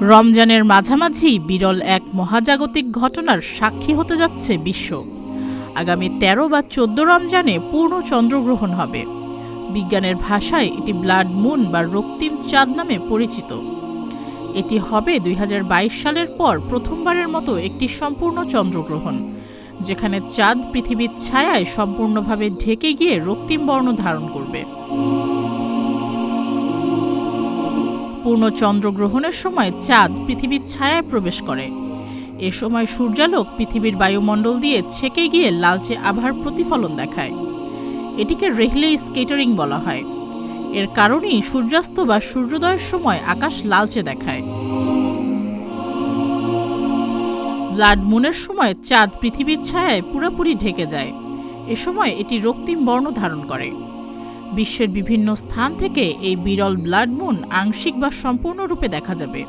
রমজানের মাঝামাঝি বিরল এক মহাজাগতিক ঘটনার সাক্ষী হতে যাচ্ছে বিশ্ব। আগামী ১৩ বা ১৪ রমজানে পূর্ণ চন্দ্রগ্রহণ হবে। বিজ্ঞানের ভাষায় এটি ব্লাড মুন বা রক্তিম চাঁদ নামে পরিচিত। এটি হবে ২০২২ সালের পর প্রথমবারের মতো একটি সম্পূর্ণ চন্দ্রগ্রহণ, যেখানে চাঁদ পৃথিবীর ছায়ায় সম্পূর্ণভাবে ঢেকে গিয়ে রক্তিম বর্ণ ধারণ করবে। পূর্ণ চন্দ্রগ্রহণের সময় চাঁদ পৃথিবীর ছায়ায় প্রবেশ করে। এ সময় সূর্যালোক পৃথিবীর বায়ুমণ্ডল দিয়ে ছেকে গিয়ে লালচে আভার প্রতিফলন দেখায়। এটিকে রেহলে স্কেটারিং বলা হয়। এর কারণেই সূর্যাস্ত বা সূর্যোদয়ের সময় আকাশ লালচে দেখায়। ব্লাড মুনের সময় চাঁদ পৃথিবীর ছায়ায় পুরোপুরি ঢেকে যায়। এ সময় এটি রক্তিম বর্ণ ধারণ করে। বিশ্বের বিভিন্ন স্থান থেকে এই বিরল ব্লাড মুন আংশিক বা সম্পূর্ণরূপে দেখা যাবে।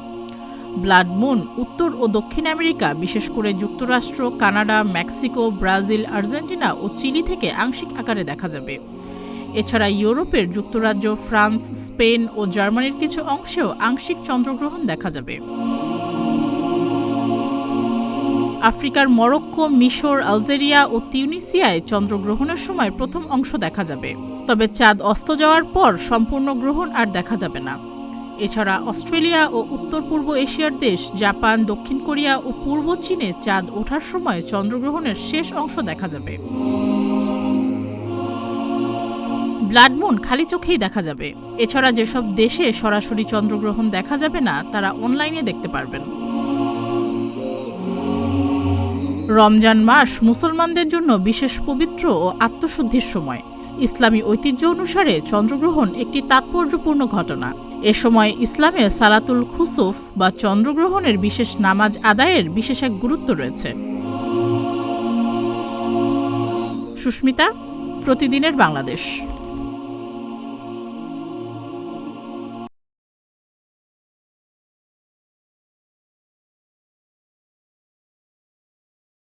ব্লাড মুন উত্তর ও দক্ষিণ আমেরিকা, বিশেষ করে যুক্তরাষ্ট্র, কানাডা, মেক্সিকো, ব্রাজিল, আর্জেন্টিনা ও চিলি থেকে আংশিক আকারে দেখা যাবে। এছাড়া ইউরোপের যুক্তরাজ্য, ফ্রান্স, স্পেন ও জার্মানির কিছু অংশেও আংশিক চন্দ্রগ্রহণ দেখা যাবে। আফ্রিকার মরক্কো, মিশর, আলজেরিয়া ও তিউনিসিয়ায় চন্দ্রগ্রহণের সময় প্রথম অংশ দেখা যাবে। তবে চাঁদ অস্ত যাওয়ার পর সম্পূর্ণ গ্রহণ আর দেখা যাবে না। এছাড়া অস্ট্রেলিয়া ও উত্তর পূর্ব এশিয়ার দেশ জাপান, দক্ষিণ কোরিয়া ও পূর্ব চীনে চাঁদ ওঠার সময় চন্দ্রগ্রহণের শেষ অংশ দেখা যাবে। ব্লাড মুন খালি চোখেই দেখা যাবে। এছাড়া যেসব দেশে সরাসরি চন্দ্রগ্রহণ দেখা যাবে না, তারা অনলাইনে দেখতে পারবেন। রমজান মাস মুসলমানদের জন্য বিশেষ পবিত্র ও আত্মশুদ্ধির সময়। ইসলামী ঐতিহ্য অনুসারে চন্দ্রগ্রহণ একটি তাৎপর্যপূর্ণ ঘটনা। এ সময় ইসলামে সালাতুল খুসুফ বা চন্দ্রগ্রহণের বিশেষ নামাজ আদায়ের বিশেষ এক গুরুত্ব রয়েছে। সুস্মিতা, প্রতিদিনের বাংলাদেশ।